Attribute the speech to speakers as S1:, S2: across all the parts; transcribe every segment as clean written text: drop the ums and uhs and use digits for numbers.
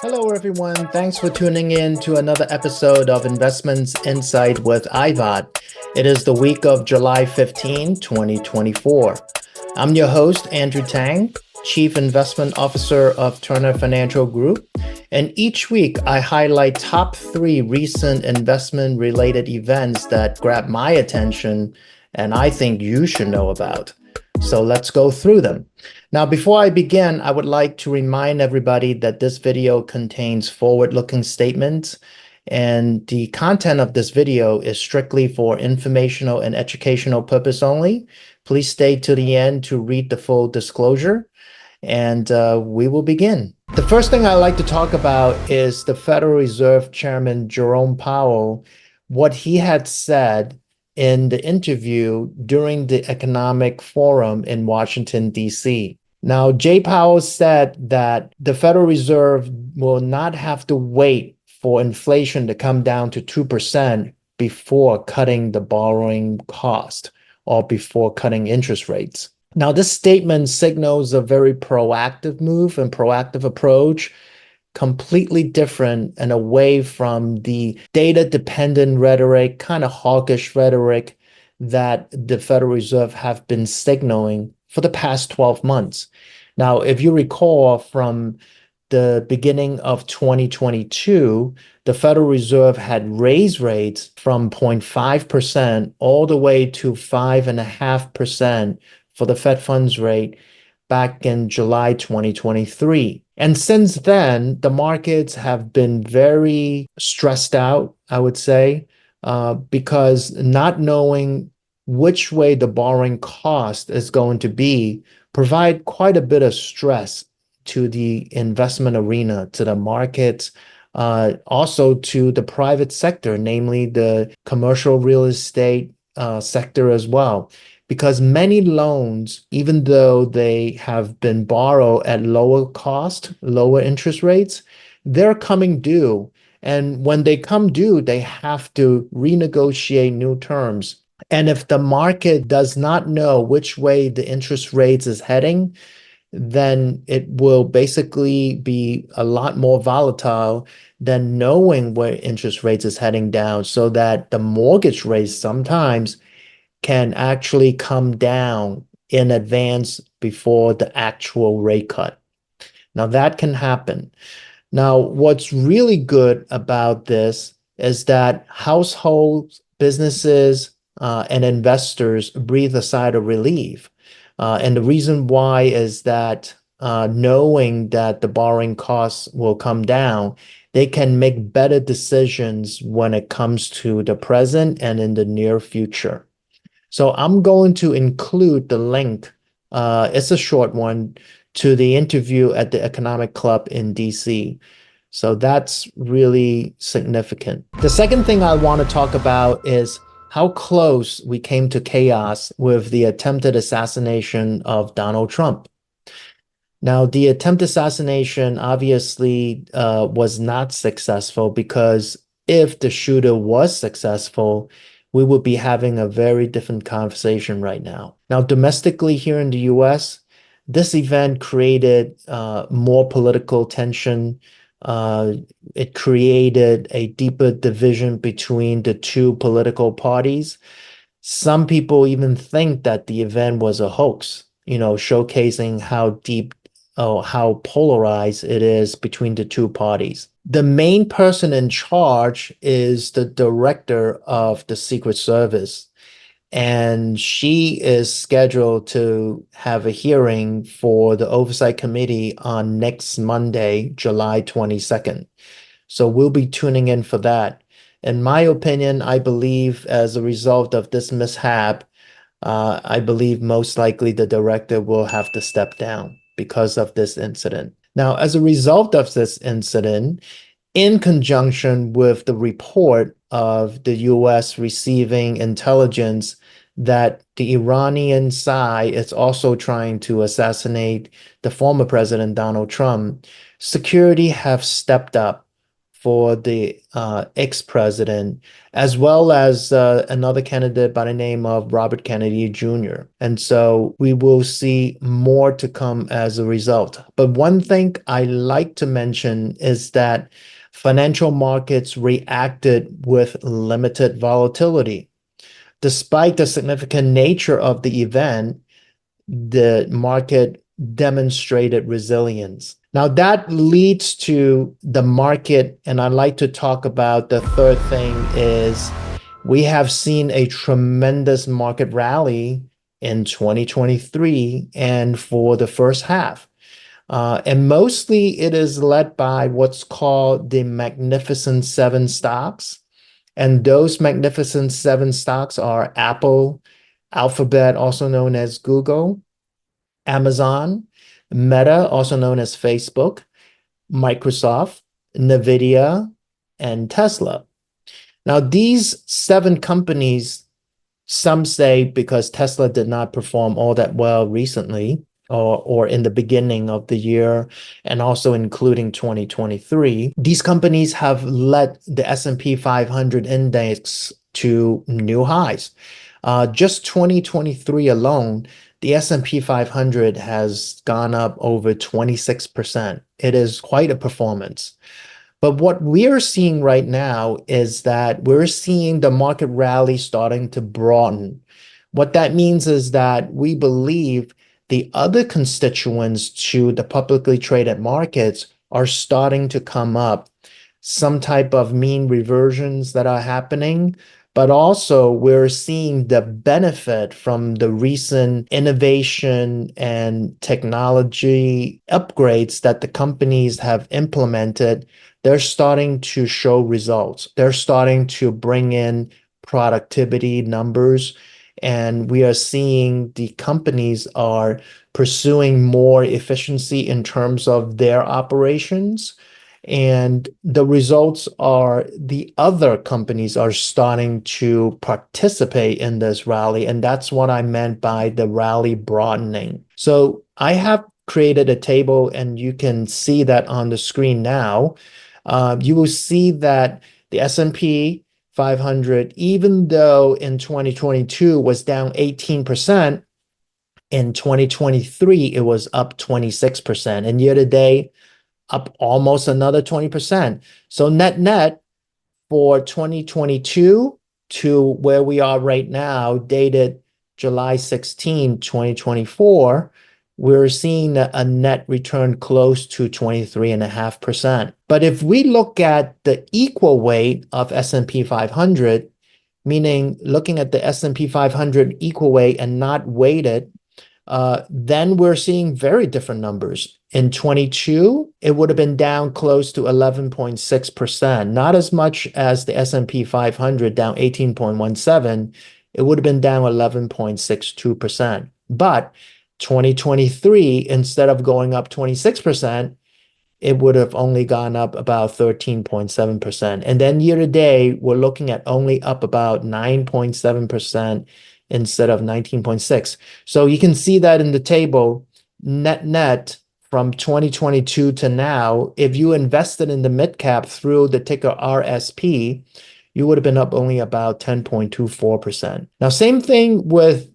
S1: Hello, everyone. Thanks for tuning in to another episode of Investments Insight with IVoT. It is the week of July 15, 2024. I'm your host, Andrew Tang, Chief Investment Officer of Turner Financial Group. And each week, I highlight top 3 recent investment-related events that grab my attention and I think you should know about. So let's go through them. Now, before I begin, I would like to remind everybody that this video contains forward-looking statements, and the content of this video is strictly for informational and educational purpose only. Please stay to the end to read the full disclosure, and we will begin. The first thing I'd like to talk about is the Federal Reserve Chairman Jerome Powell, what he had said in the interview during the Economic Forum in Washington, D.C. Now, Jay Powell said that the Federal Reserve will not have to wait for inflation to come down to 2% before cutting the borrowing cost or before cutting interest rates. Now, this statement signals a very proactive move and proactive approach, completely different and away from the data-dependent rhetoric, kind of hawkish rhetoric that the Federal Reserve have been signaling for the past 12 months. Now, if you recall from the beginning of 2022, the Federal Reserve had raised rates from 0.5% all the way to 5.5% for the Fed funds rate back in July 2023. And since then, the markets have been very stressed out, I would say, because not knowing which way the borrowing cost is going to be provide quite a bit of stress to the investment arena, to the markets, also to the private sector, namely the commercial real estate sector as well. Because many loans, even though they have been borrowed at lower cost, lower interest rates, they're coming due. And when they come due, they have to renegotiate new terms. And if the market does not know which way the interest rates is heading, then it will basically be a lot more volatile than knowing where interest rates is heading down, so that the mortgage rates sometimes can actually come down in advance before the actual rate cut. Now, that can happen. Now, what's really good about this is that households, businesses, and investors breathe a sigh of relief. And the reason why is that knowing that the borrowing costs will come down, they can make better decisions when it comes to the present and in the near future. So I'm going to include the link, it's a short one, to the interview at the Economic Club in DC. So that's really significant. The second thing I want to talk about is how close we came to chaos with the attempted assassination of Donald Trump. Now, the attempted assassination obviously was not successful, because if the shooter was successful, we would be having a very different conversation right now. Now, domestically here in the US, this event created more political tension. It created a deeper division between the two political parties. Some people even think that the event was a hoax, showcasing how deep or how polarized it is between the two parties. The main person in charge is the director of the Secret Service, and she is scheduled to have a hearing for the Oversight Committee on next Monday, July 22nd. So we'll be tuning in for that. In my opinion, I believe as a result of this mishap, I believe most likely the director will have to step down because of this incident. Now, as a result of this incident, in conjunction with the report of the U.S. receiving intelligence that the Iranian side is also trying to assassinate the former President Donald Trump, security have stepped up for the ex-president, as well as another candidate by the name of Robert Kennedy Jr. And so we will see more to come as a result. But one thing I like to mention is that financial markets reacted with limited volatility. Despite the significant nature of the event, the market demonstrated resilience. Now that leads to the market, and I'd like to talk about the third thing is we have seen a tremendous market rally in 2023 and for the first half. And mostly it is led by what's called the Magnificent Seven stocks. And those Magnificent Seven stocks are Apple, Alphabet, also known as Google, Amazon, Meta, also known as Facebook, Microsoft, NVIDIA, and Tesla. Now, these seven companies, some say because Tesla did not perform all that well recently, or in the beginning of the year, and also including 2023, these companies have led the S&P 500 index to new highs. Just 2023 alone, the S&P 500 has gone up over 26%. It is quite a performance. But what we're seeing right now is that we're seeing the market rally starting to broaden. What that means is that we believe the other constituents to the publicly traded markets are starting to come up. Some type of mean reversions that are happening, but also we're seeing the benefit from the recent innovation and technology upgrades that the companies have implemented. They're starting to show results. They're starting to bring in productivity numbers. And we are seeing the companies are pursuing more efficiency in terms of their operations. And the results are the other companies are starting to participate in this rally. And that's what I meant by the rally broadening. So I have created a table, and you can see that on the screen now. You will see that the S&P 500, even though in 2022 was down 18%, in 2023 it was up 26%, and year to date up almost another 20%. So net for 2022 to where we are right now, dated July 16, 2024, we're seeing a net return close to 23.5%. But if we look at the equal weight of S&P 500, meaning looking at the S&P 500 equal weight and not weighted, then we're seeing very different numbers. In 22, it would have been down close to 11.6%, not as much as the S&P 500, down 18.17. It would have been down 11.62%. But 2023, instead of going up 26%, it would have only gone up about 13.7%. And then year to date, we're looking at only up about 9.7% instead of 19.6. So you can see that in the table, net from 2022 to now, if you invested in the mid cap through the ticker RSP, you would have been up only about 10.24%. Now, same thing with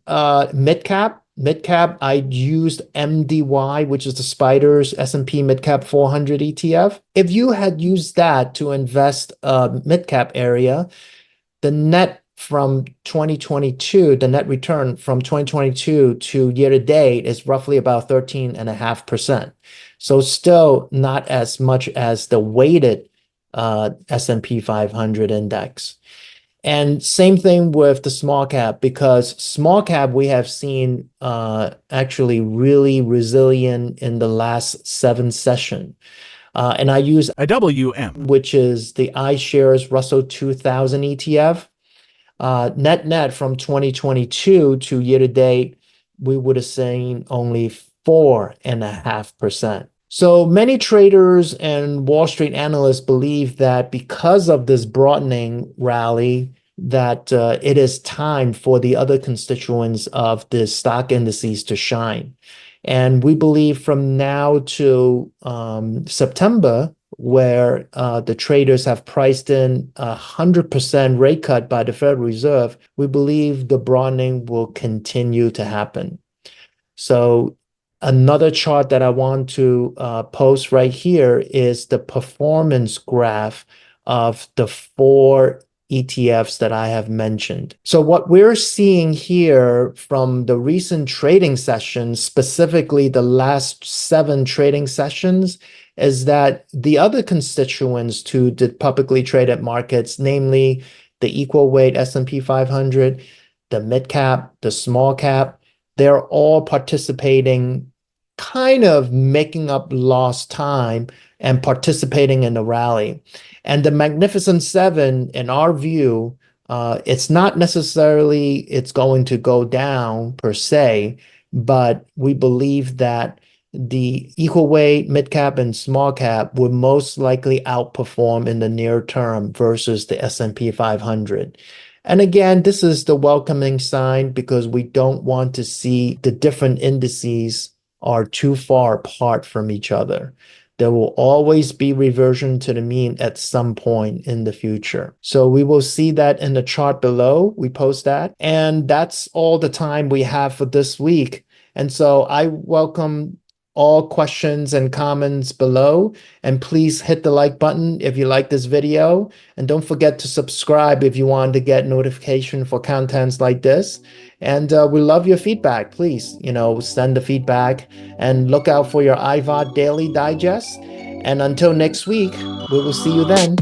S1: mid cap. Mid-cap, I used MDY, which is the Spider's S&P Mid-Cap 400 ETF. If you had used that to invest mid-cap area, the net from 2022, the net return from 2022 to year to date is roughly about 13.5%. So still not as much as the weighted S&P 500 index. And same thing with the small cap, because small cap we have seen actually really resilient in the last 7 sessions. And I use
S2: IWM,
S1: which is the iShares Russell 2000 ETF. Net from 2022 to year to date, we would have seen only 4.5%. So many traders and Wall Street analysts believe that because of this broadening rally, that it is time for the other constituents of the stock indices to shine. And we believe from now to September, where the traders have priced in 100% rate cut by the Federal Reserve, we believe the broadening will continue to happen. So another chart that I want to post right here is the performance graph of the 4 ETFs that I have mentioned. So what we're seeing here from the recent trading sessions, specifically the last 7 trading sessions, is that the other constituents to the publicly traded markets, namely the equal weight S&P 500, the mid cap, the small cap, they're all participating, kind of making up lost time and participating in the rally. And the Magnificent Seven, in our view, it's not necessarily it's going to go down per se, but we believe that the equal weight, mid cap, and small cap would most likely outperform in the near term versus the S&P 500. And again, this is the welcoming sign because we don't want to see the different indices are too far apart from each other. There will always be reversion to the mean at some point in the future. So we will see that in the chart below. We post that. And that's all the time we have for this week. And so I welcome all questions and comments below, and please hit the like button if you like this video, and don't forget to subscribe if you want to get notification for contents like this. And we love your feedback. Please, send the feedback and look out for your IVoT Daily Digest. And until next week, we will see you then.